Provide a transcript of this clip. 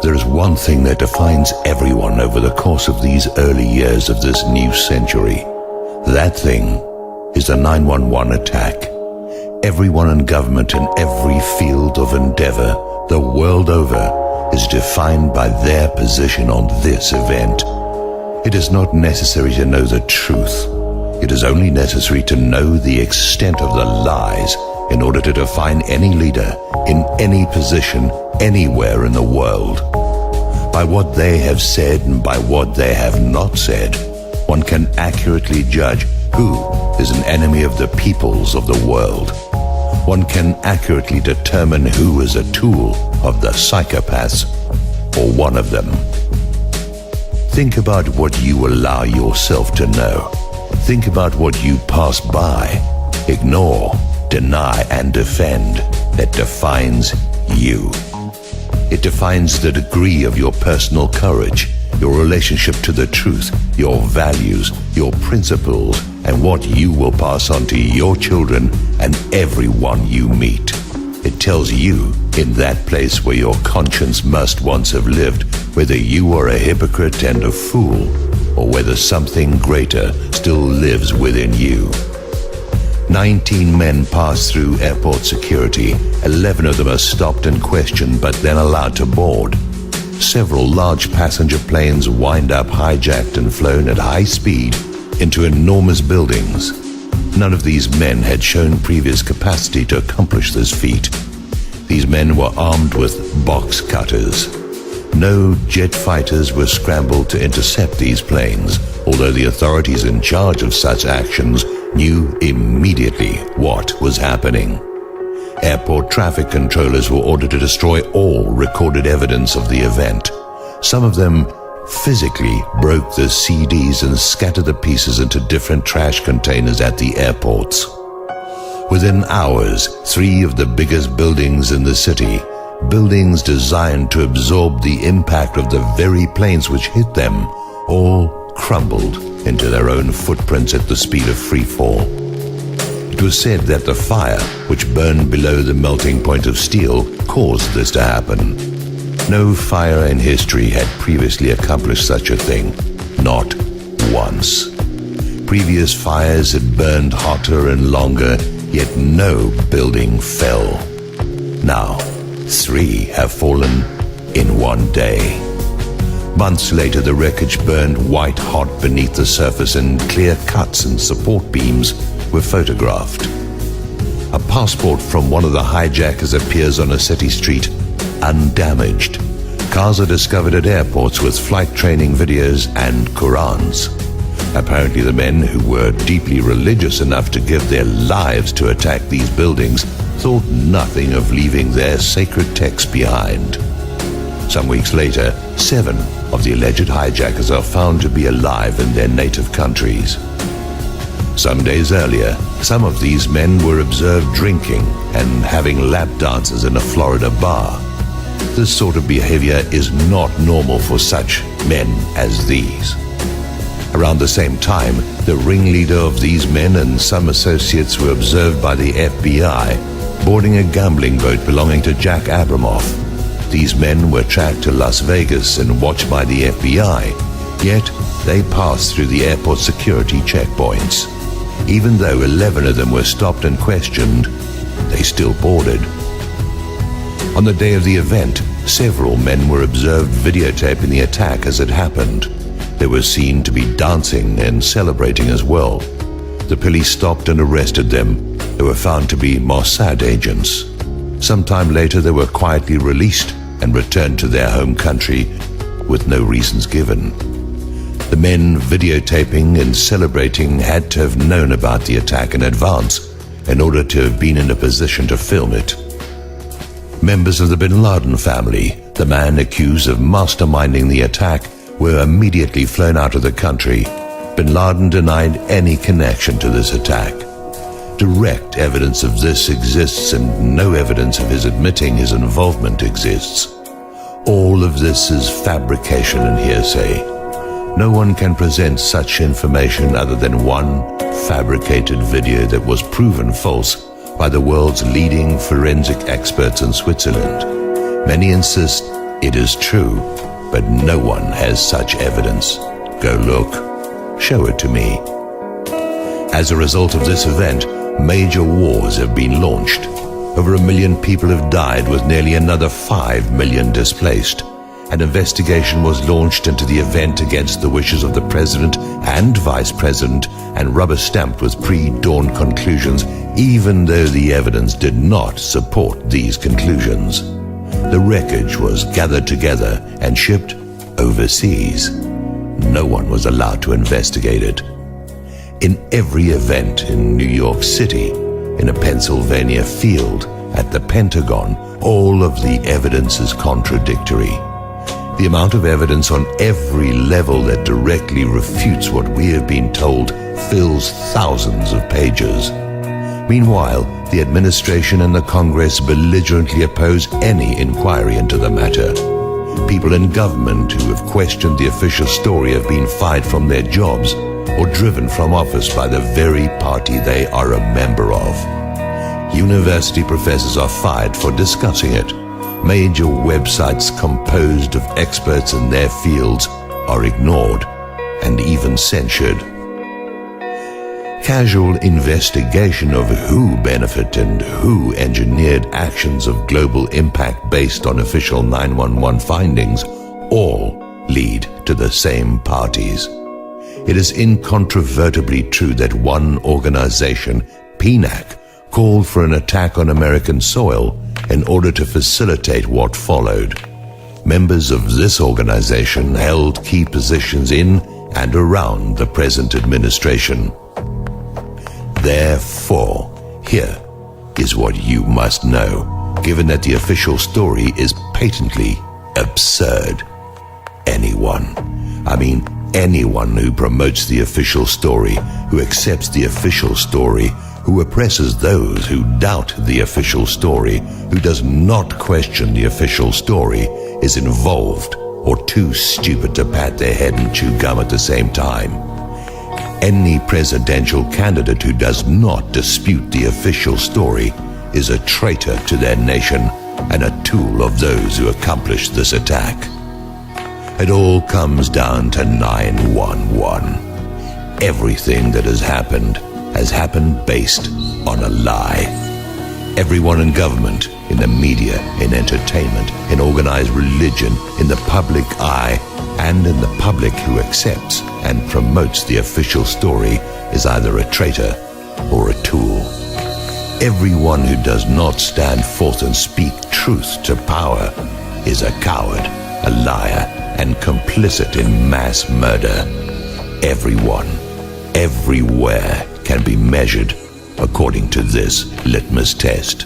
There is one thing that defines everyone over the course of these early years of this new century. That thing is the 911 attack. Everyone in government in every field of endeavor the world over is defined by their position on this event. It is not necessary to know the truth. It is only necessary to know the extent of the lies in order to define any leader in any position anywhere in the world. By what they have said and by what they have not said, one can accurately judge who is an enemy of the peoples of the world. One can accurately determine who is a tool of the psychopaths, or one of them. Think about what you allow yourself to know. Think about what you pass by, ignore, deny, and defend that defines you. It defines the degree of your personal courage, your relationship to the truth, your values, your principles, and what you will pass on to your children and everyone you meet. It tells you, in that place where your conscience must once have lived, whether you are a hypocrite and a fool, or whether something greater still lives within you. 19 men pass through airport security. 11 of them are stopped and questioned, but then allowed to board. Several large passenger planes wind up hijacked and flown at high speed into enormous buildings. None of these men had shown previous capacity to accomplish this feat. These men were armed with box cutters. No jet fighters were scrambled to intercept these planes, although the authorities in charge of such actions knew immediately what was happening. Airport traffic controllers were ordered to destroy all recorded evidence of the event. Some of them physically broke the CDs and scattered the pieces into different trash containers at the airports. Within hours, 3 of the biggest buildings in the city, buildings designed to absorb the impact of the very planes which hit them, all crumbled into their own footprints at the speed of free fall. It was said that the fire, which burned below the melting point of steel, caused this to happen. No fire in history had previously accomplished such a thing, not once. Previous fires had burned hotter and longer, yet no building fell. Now, 3 have fallen in one day. Months later, the wreckage burned white hot beneath the surface, and clear cuts and support beams were photographed. A passport from one of the hijackers appears on a city street, undamaged. Cars are discovered at airports with flight training videos and Qurans. Apparently, the men who were deeply religious enough to give their lives to attack these buildings thought nothing of leaving their sacred texts behind. Some weeks later, 7 of the alleged hijackers are found to be alive in their native countries. Some days earlier, some of these men were observed drinking and having lap dances in a Florida bar. This sort of behavior is not normal for such men as these. Around the same time, the ringleader of these men and some associates were observed by the FBI boarding a gambling boat belonging to Jack Abramoff. These men were tracked to Las Vegas and watched by the FBI, yet they passed through the airport security checkpoints. Even though 11 of them were stopped and questioned, they still boarded. On the day of the event, several men were observed videotaping the attack as it happened. They were seen to be dancing and celebrating as well. The police stopped and arrested them. They were found to be Mossad agents. Sometime later, they were quietly released and returned to their home country with no reasons given. The men videotaping and celebrating had to have known about the attack in advance in order to have been in a position to film it. Members of the Bin Laden family, the man accused of masterminding the attack, were immediately flown out of the country. Bin Laden denied any connection to this attack. Direct evidence of this exists, and no evidence of his admitting his involvement exists. All of this is fabrication and hearsay. No one can present such information other than one fabricated video that was proven false by the world's leading forensic experts in Switzerland. Many insist It is true, but no one has such evidence. Go look. Show it to me. As a result of this event, major wars have been launched. Over 1 million people have died, with nearly another 5 million displaced. An investigation was launched into the event against the wishes of the president and vice president and rubber-stamped with pre-dawn conclusions, even though the evidence did not support these conclusions. The wreckage was gathered together and shipped overseas. No one was allowed to investigate it. In every event in New York City, in a Pennsylvania field, at the Pentagon, all of the evidence is contradictory. The amount of evidence on every level that directly refutes what we have been told fills thousands of pages. Meanwhile, the administration and the Congress belligerently oppose any inquiry into the matter. People in government who have questioned the official story have been fired from their jobs or driven from office by the very party they are a member of. University professors are fired for discussing it. Major websites composed of experts in their fields are ignored and even censured. Casual investigation of who benefited and who engineered actions of global impact based on official 911 findings all lead to the same parties. It is incontrovertibly true that one organization, PNAC, called for an attack on American soil in order to facilitate what followed. Members of this organization held key positions in and around the present administration. Therefore, here is what you must know, given that the official story is patently absurd. Anyone who promotes the official story, who accepts the official story, who oppresses those who doubt the official story, who does not question the official story, is involved or too stupid to pat their head and chew gum at the same time. Any presidential candidate who does not dispute the official story is a traitor to their nation and a tool of those who accomplished this attack. It all comes down to 911. Everything that has happened based on a lie. Everyone in government, in the media, in entertainment, in organized religion, in the public eye, and in the public who accepts and promotes the official story is either a traitor or a tool. Everyone who does not stand forth and speak truth to power is a coward, a liar, and complicit in mass murder. Everyone, everywhere can be measured according to this litmus test.